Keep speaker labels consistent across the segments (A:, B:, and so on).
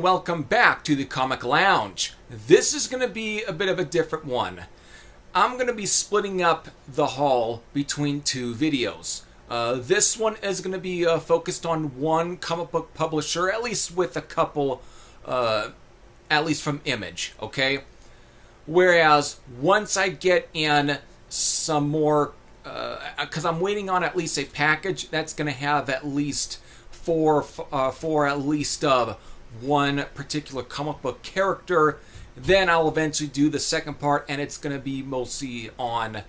A: and welcome back to the Comic Lounge. This is going to be a bit of a different one. I'm going to be splitting up the haul between two videos. This one is going to be focused on one comic book publisher, at least with a couple, at least from Image, okay? Whereas once I get in some more, because I'm waiting on at least a package that's going to have at least for at least one particular comic book character, then I'll eventually do the second part, and it's going to be mostly on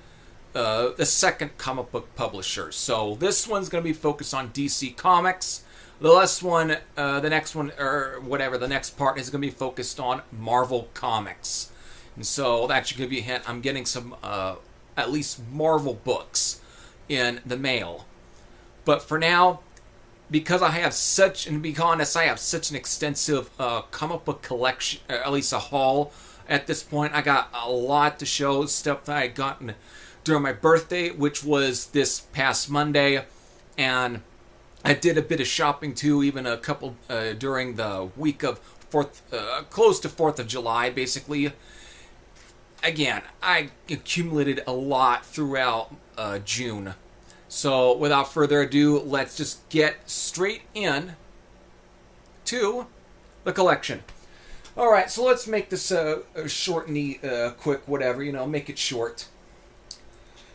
A: the second comic book publisher. So this one's going to be focused on DC Comics. The next part is going to be focused on Marvel Comics. And so that should give you a hint. I'm getting some, at least Marvel books in the mail. But for now, because I have such, and to be honest, I have such an extensive comic book collection, at least a haul at this point. I got a lot to show, stuff that I had gotten during my birthday, which was this past Monday, and I did a bit of shopping too, even a couple during the week of close to 4th of July, basically. Again, I accumulated a lot throughout June. So, without further ado, let's just get straight in to the collection. Alright, so let's make this short and quick, whatever, make it short.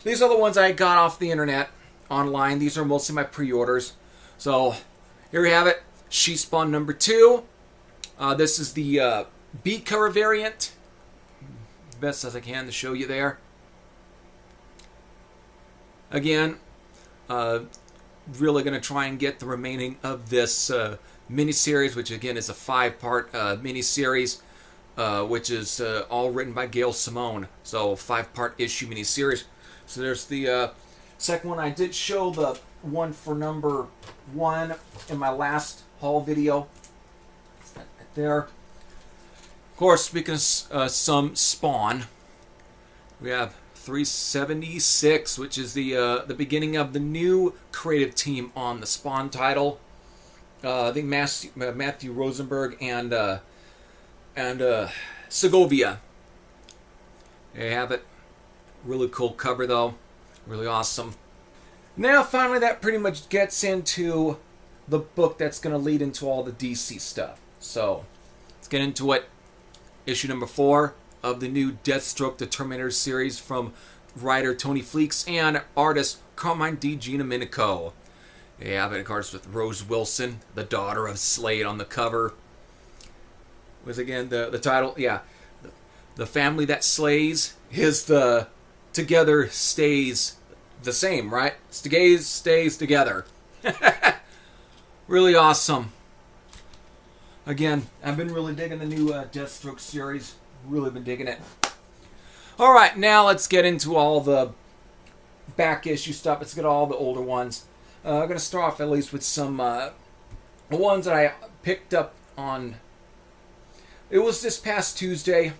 A: These are the ones I got off the internet, online. These are mostly my pre-orders. So, here we have it. She-Spawn number 2. This is the B cover variant. Best as I can to show you there. Again, really going to try and get the remaining of this miniseries, which again is a 5-part miniseries, which is all written by Gail Simone. So 5-part issue miniseries. So there's the second one. I did show the one for number 1 in my last haul video. Right there. Of course, speaking of some Spawn, we have 376, which is the beginning of the new creative team on the Spawn title. I think Matthew Rosenberg and Segovia. There you have it. Really cool cover though. Really awesome. Now finally that pretty much gets into the book that's going to lead into all the DC stuff. So let's get into it. Issue number 4 of the new Deathstroke the Terminator series from writer Tony Fleeks and artist Carmine Di Giandomenico. They have it, of course, with Rose Wilson, the daughter of Slade, on the cover. Was again the title? Yeah. The family that slays is the together stays the same, right? Stays together. Really awesome. Again, I've been really digging the new Deathstroke series. Really been digging it. Alright, now let's get into all the back issue stuff. Let's get all the older ones. I'm going to start off at least with some ones that I picked up on. It was this past Tuesday.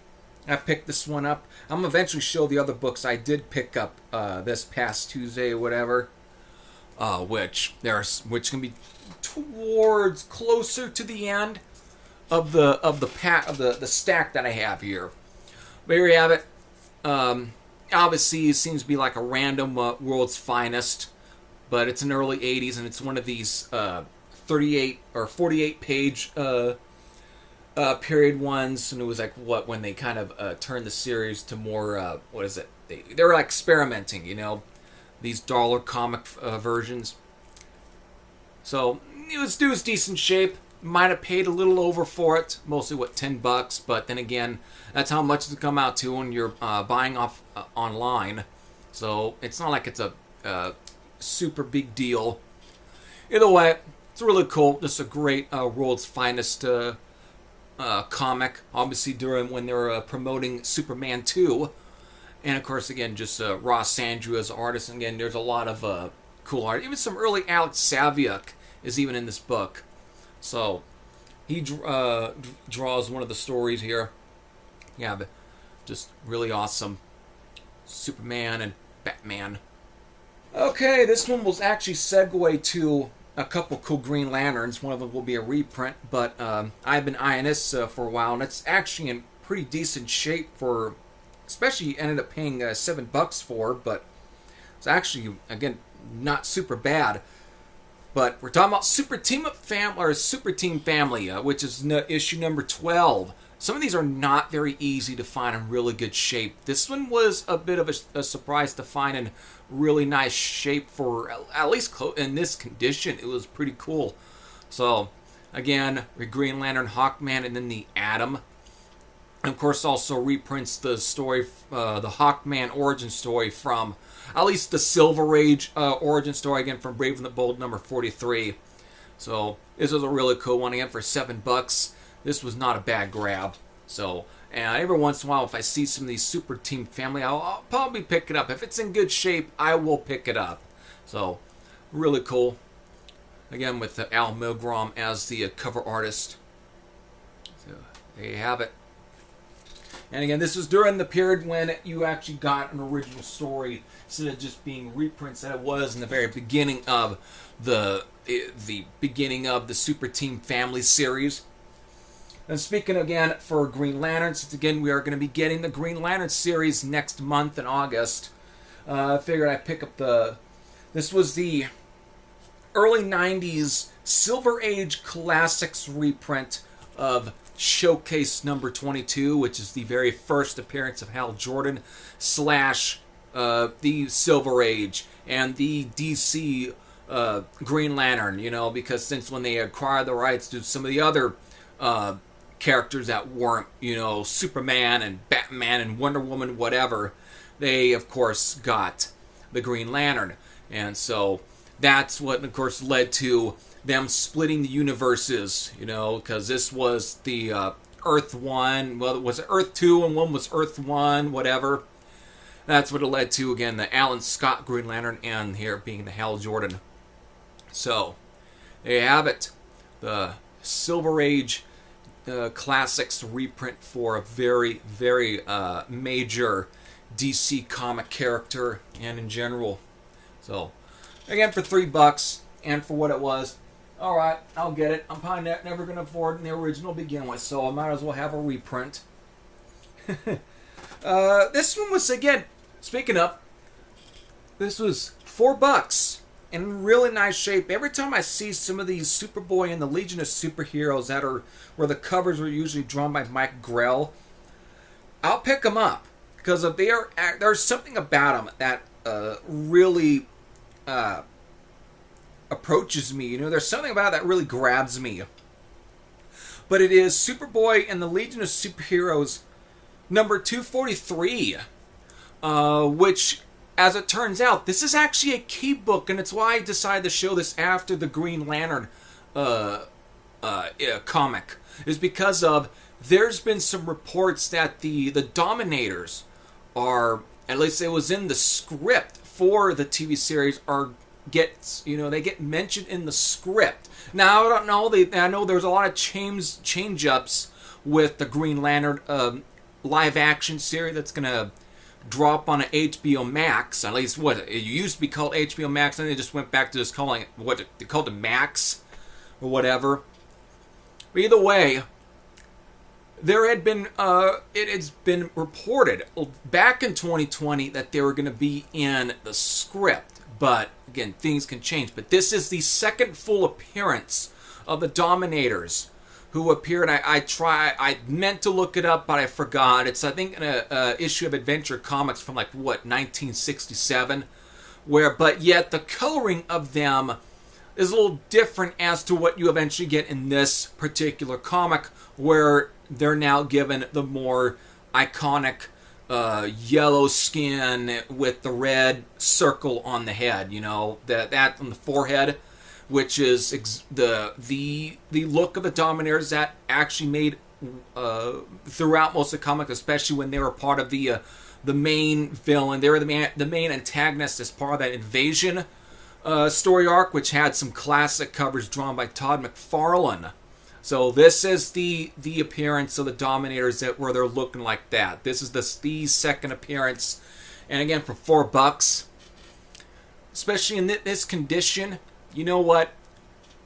A: I picked this one up. I'm going to eventually show the other books I did pick up this past Tuesday or whatever. Which can be towards closer to the end of the stack that I have here. But here we have it. Obviously, it seems to be like a random World's Finest, but it's in the early 80s, and it's one of these 38 or 48 page period ones. And it was like when they kind of turned the series to more they were like experimenting, these dollar comic versions. So it was decent shape. Might have paid a little over for it, mostly $10, but then again, that's how much it's come out to when you're buying off online. So it's not like it's a super big deal. Either way, it's really cool. Just a great World's Finest comic. Obviously during when they were promoting Superman 2, and of course again just Ross Andrew as artist. And again, there's a lot of cool art. Even some early Alex Saviuk is even in this book. So, he draws one of the stories here. Yeah, but just really awesome. Superman and Batman. Okay, this one will actually segue to a couple cool Green Lanterns. One of them will be a reprint, but I've been eyeing this for a while, and it's actually in pretty decent shape for, especially ended up paying $7 for, but it's actually, again, not super bad. But we're talking about Super Team Family, which is issue number 12. Some of these are not very easy to find in really good shape. This one was a bit of a surprise to find in really nice shape for, at least in this condition. It was pretty cool. So, again, the Green Lantern, Hawkman, and then the Atom. And of course, also reprints the story, the Hawkman origin story from, at least the Silver Age origin story, again, from Brave and the Bold number 43. So, this was a really cool one, again, for $7. This was not a bad grab. So, and every once in a while, if I see some of these Super Team Family, I'll probably pick it up. If it's in good shape, I will pick it up. So, really cool. Again, with Al Milgrom as the cover artist. So, there you have it. And again, this was during the period when you actually got an original story instead of just being reprints that it was in the very beginning of the beginning of the Super Team Family series. And speaking again for Green Lantern, since again we are going to be getting the Green Lantern series next month in August, I figured I'd pick up this was the early 90s Silver Age Classics reprint of Showcase number 22, which is the very first appearance of Hal Jordan / the Silver Age and the DC Green Lantern, because since when they acquired the rights to some of the other characters that weren't, Superman and Batman and Wonder Woman, whatever, they, of course, got the Green Lantern. And so that's what, of course, led to them splitting the universes, because this was the Earth 1, well, it was Earth 2 and one was Earth 1, whatever. That's what it led to, again, the Alan Scott Green Lantern, and here being the Hal Jordan. So, there you have it. The Silver Age Classics reprint for a very, very major DC comic character and in general. So, again, for $3 and for what it was, alright, I'll get it. I'm probably never going to afford the original to begin with, so I might as well have a reprint. This one was, again, speaking of, this was $4 in really nice shape. Every time I see some of these Superboy and the Legion of Superheroes that are where the covers are usually drawn by Mike Grell, I'll pick them up because if there's something about them that really approaches me. There's something about it that really grabs me. But it is Superboy and the Legion of Superheroes number 243, which, as it turns out, this is actually a key book, and it's why I decided to show this after the Green Lantern comic, is because of there's been some reports that the Dominators are, at least it was in the script for the TV series, they get mentioned in the script. Now, I don't know, I know there's a lot of change-ups with the Green Lantern live-action series that's going to drop on an HBO Max. At least, it used to be called HBO Max, and they just went back to just calling it, what they called it, Max, or whatever. But either way, there had been, it has been reported back in 2020 that they were going to be in the script. But, again, things can change. But this is the second full appearance of the Dominators, who appeared. I meant to look it up, but I forgot. It's, I think, an issue of Adventure Comics from, 1967. But yet, the coloring of them is a little different as to what you eventually get in this particular comic, where they're now given the more iconic yellow skin with the red circle on the head, that on the forehead, which is the look of the Dominators that actually made throughout most of the comic, especially when they were part of the main villain. They were the main antagonist as part of that Invasion story arc, which had some classic covers drawn by Todd McFarlane. So this is the appearance of the Dominators where they're looking like that. This is the second appearance, and again for $4, especially in this condition. You know what?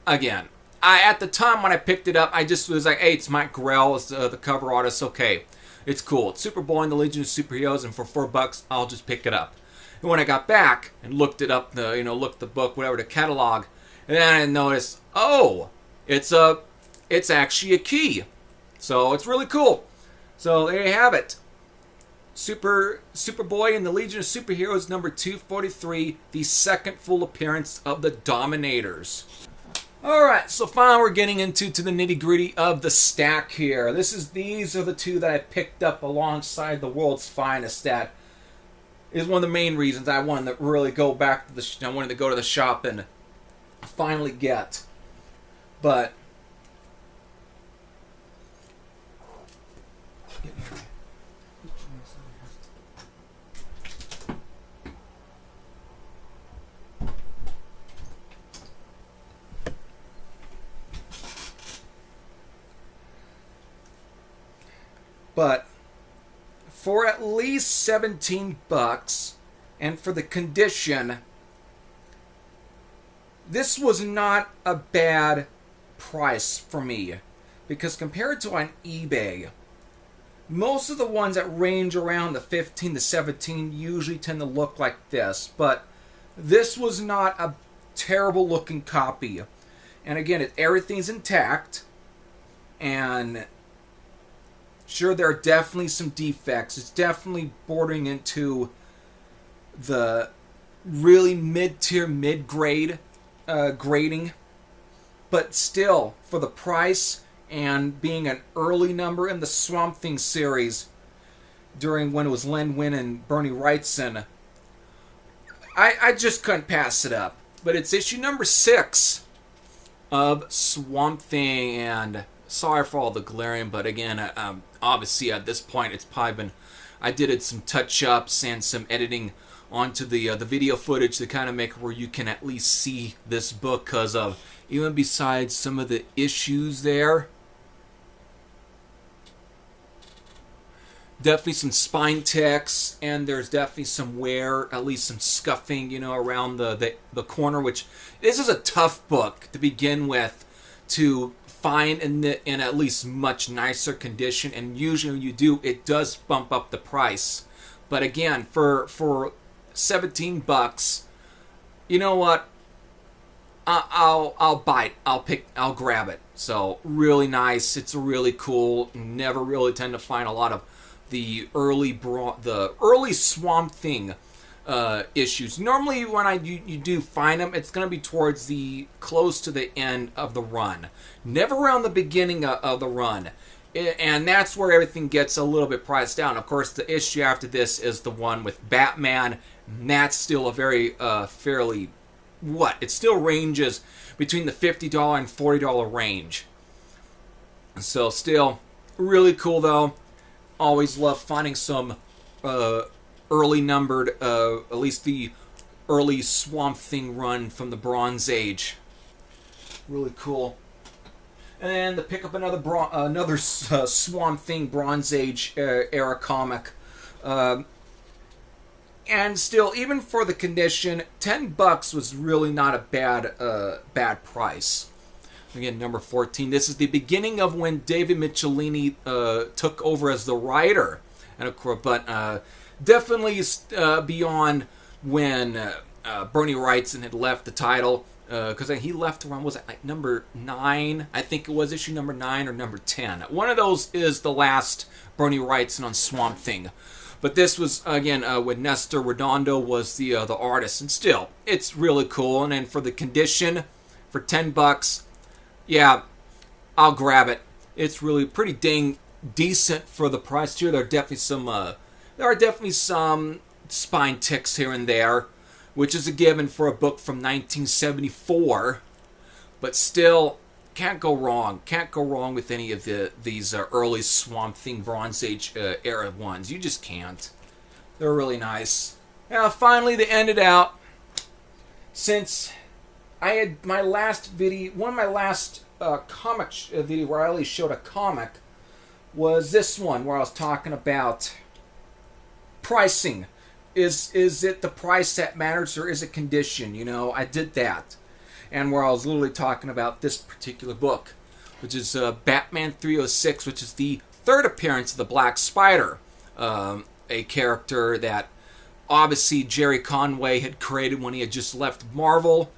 A: again, at the time when I picked it up, I just was like, hey, it's Mike Grell, it's the cover artist. Okay, it's cool. It's Superboy and the Legion of Superheroes, and for $4, I'll just pick it up. And when I got back and looked it up, looked the book, whatever, the catalog, and then I noticed, oh, it's actually a key. So it's really cool. So there you have it. Superboy and the Legion of Superheroes number 243, the second full appearance of the Dominators. Alright, so finally we're getting into the nitty-gritty of the stack here. These are the two that I picked up alongside the World's Finest. That is one of the main reasons I wanted to really go back to I wanted to go to the shop and finally get. But for at least $17, and for the condition, this was not a bad price for me. Because compared to on eBay, most of the ones that range around the 15 to 17 usually tend to look like this. But this was not a terrible looking copy. And again, everything's intact. And sure, there are definitely some defects. It's definitely bordering into the really mid-tier, mid-grade grading. But still, for the price and being an early number in the Swamp Thing series during when it was Len Wein and Bernie Wrightson, I just couldn't pass it up. But it's issue number 6 of Swamp Thing, and sorry for all the glaring, but again, obviously at this point it's probably been, I did some touch-ups and some editing onto the video footage to kind of make it where you can at least see this book, because of even besides some of the issues there, definitely some spine ticks, and there's definitely some wear, at least some scuffing, around the corner, which this is a tough book to begin with to find in at least much nicer condition, and usually when you do, it does bump up the price. But again, for $17, you know what? I'll bite. I'll grab it. So really nice. It's really cool. Never really tend to find a lot of the early Swamp Thing issues. Normally when you do find them, it's going to be towards the close to the end of the run, never around the beginning of the run, and that's where everything gets a little bit priced down. Of course, the issue after this is the one with Batman, and that's still a very fairly it still ranges between the $50 and $40 range. So still really cool though. Always love finding some early numbered, at least the early Swamp Thing run from the Bronze Age. Really cool. And to pick up another Swamp Thing Bronze Age era comic. And still, even for the condition, $10 was really not a bad price. Again, number 14. This is the beginning of when David Michelini took over as the writer, and of course, but definitely beyond when Bernie Wrightson had left the title, because he left around, was it like number 9? I think it was issue number 9 or number 10. One of those is the last Bernie Wrightson on Swamp Thing. But this was, again, when Nestor Redondo was the artist. And still, it's really cool. And then for the condition, for $10, yeah, I'll grab it. It's really pretty dang decent for the price here. There are definitely some spine ticks here and there, which is a given for a book from 1974. But still, can't go wrong. Can't go wrong with any of these early Swamp Thing Bronze Age era ones. You just can't. They're really nice. Now, finally, to end it out, since I had my last video, one of my last comic video where I only showed a comic, was this one where I was talking about pricing. Is it the price that matters, or is it condition? I did that. and where I was literally talking about this particular book, which is Batman 306, which is the third appearance of the Black Spider, a character that obviously Jerry Conway had created when he had just left Marvel,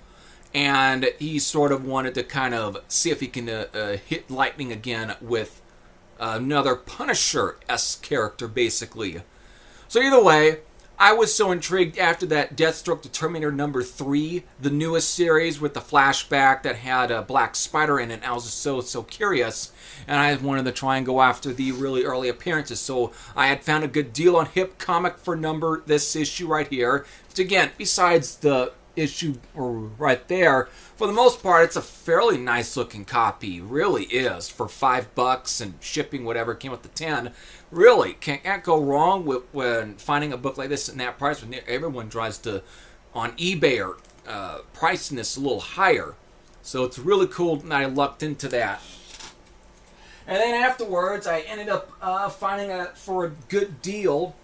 A: and he sort of wanted to kind of see if he can hit lightning again with another Punisher-esque character, basically. So either way, I was so intrigued after that Deathstroke to Terminator number 3, the newest series with the flashback that had a Black Spider in it. I was just so curious, and I wanted to try and go after the really early appearances. So I had found a good deal on Hip Comic for this issue right here. Which again, besides the issue right there, for the most part, it's a fairly nice looking copy. Really is, for $5 and shipping whatever came with the 10. Really can't go wrong with when finding a book like this in that price, when everyone tries to on eBay or pricing this a little higher. So it's really cool that I lucked into that. And then afterwards, I ended up finding it for a good deal.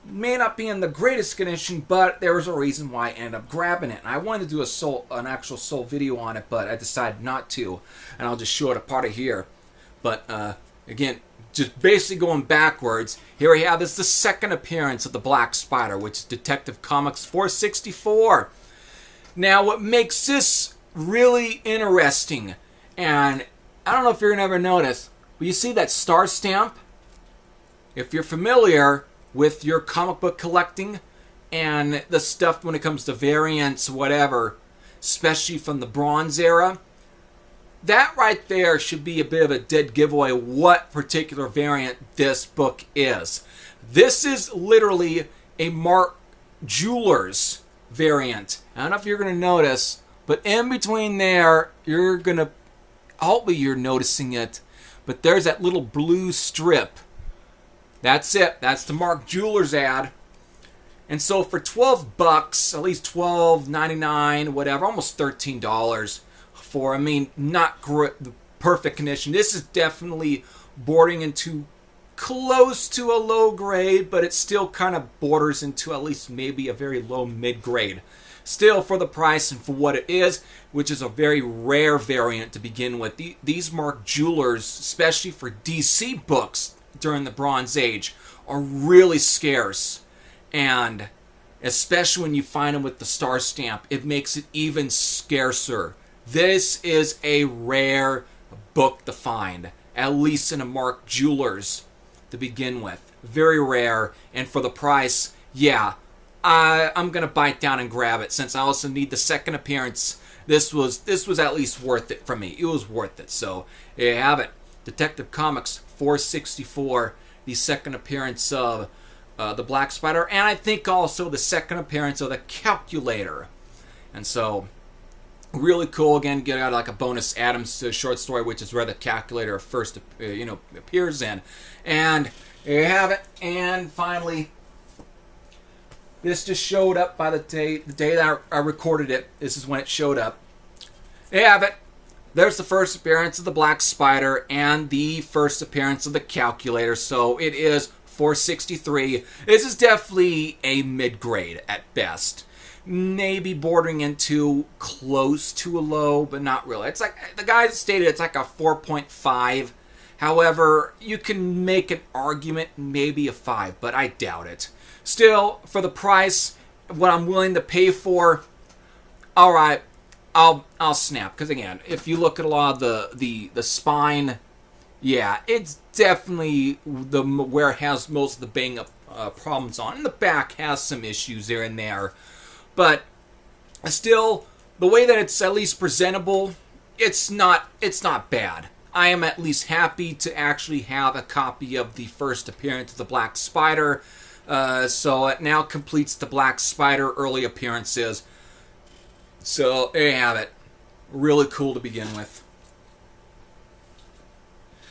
A: May not be in the greatest condition, but there was a reason why I ended up grabbing it. And I wanted to do an actual soul video on it, but I decided not to. And I'll just show it a part of here. But again, just basically going backwards, here we have this the second appearance of the Black Spider, which is Detective Comics 464. Now, what makes this really interesting, and I don't know if you're going to ever notice, but you see that star stamp? If you're familiar with your comic book collecting and the stuff when it comes to variants, whatever, especially from the Bronze era, that right there should be a bit of a dead giveaway what particular variant this book is. This is literally a Mark Jewelers variant. I don't know if you're going to notice, but in between there, hopefully you're noticing it, but there's that little blue strip. That's it. That's the Mark Jewelers ad. And so for $12, at least $12.99, whatever, almost $13 for, not the perfect condition. This is definitely bordering into close to a low grade, but it still kind of borders into at least maybe a very low mid grade. Still, for the price and for what it is, which is a very rare variant to begin with, these Mark Jewelers, especially for DC books during the Bronze Age, are really scarce. And especially when you find them with the star stamp, it makes it even scarcer. This is a rare book to find, at least in a Mark Jewelers to begin with. Very rare, and for the price, yeah, I'm going to bite down and grab it, since I also need the second appearance. This was at least worth it for me. It was worth it. So, there you have it. Detective Comics 464, the second appearance of the Black Spider, and I think also the second appearance of the Calculator. And so, really cool. Again, get out like a bonus Adams short story, which is where the Calculator first appears in. And there you have it. And finally, this just showed up by the day that I recorded it. This is when it showed up. There you have it. There's the first appearance of the Black Spider and the first appearance of the Calculator. So it is 463. This is definitely a mid-grade at best. Maybe bordering into close to a low, but not really. It's like, the guy stated it's like a 4.5. However, you can make an argument maybe a 5, but I doubt it. Still, for the price, what I'm willing to pay for, alright, I'll snap. Because again, if you look at a lot of the spine, yeah, it's definitely where it has most of the bang-up problems on. And the back has some issues there and there. But still, the way that it's at least presentable, it's not bad. I am at least happy to actually have a copy of the first appearance of the Black Spider. So it now completes the Black Spider early appearances. So there you have it. Really cool to begin with.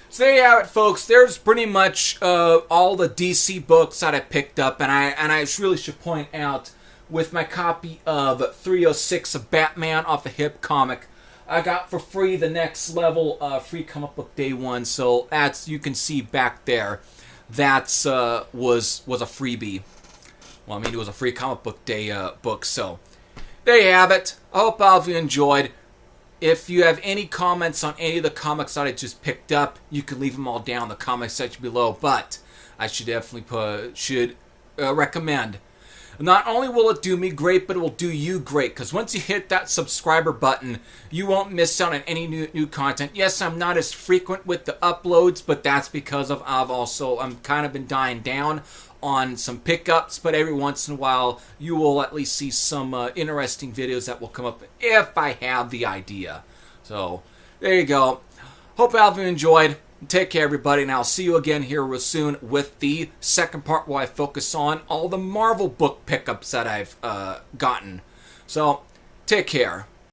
A: So there you have it, folks. There's pretty much all the DC books that I picked up, and I really should point out, with my copy of 306 of Batman off of Hip Comic, I got for free the Next Level free comic book day one. So that's, you can see back there, that's was a freebie. Well, it was a free comic book day book. So there you have it. I hope all of you enjoyed. If you have any comments on any of the comics that I just picked up, you can leave them all down in the comment section below. But I should definitely recommend. Not only will it do me great, but it will do you great. Because once you hit that subscriber button, you won't miss out on any new content. Yes, I'm not as frequent with the uploads, but that's because I'm kind of been dying down on some pickups. But every once in a while, you will at least see some interesting videos that will come up if I have the idea. So there you go. Hope all of you enjoyed. Take care, everybody, and I'll see you again here real soon with the second part where I focus on all the Marvel book pickups that I've gotten. So, take care.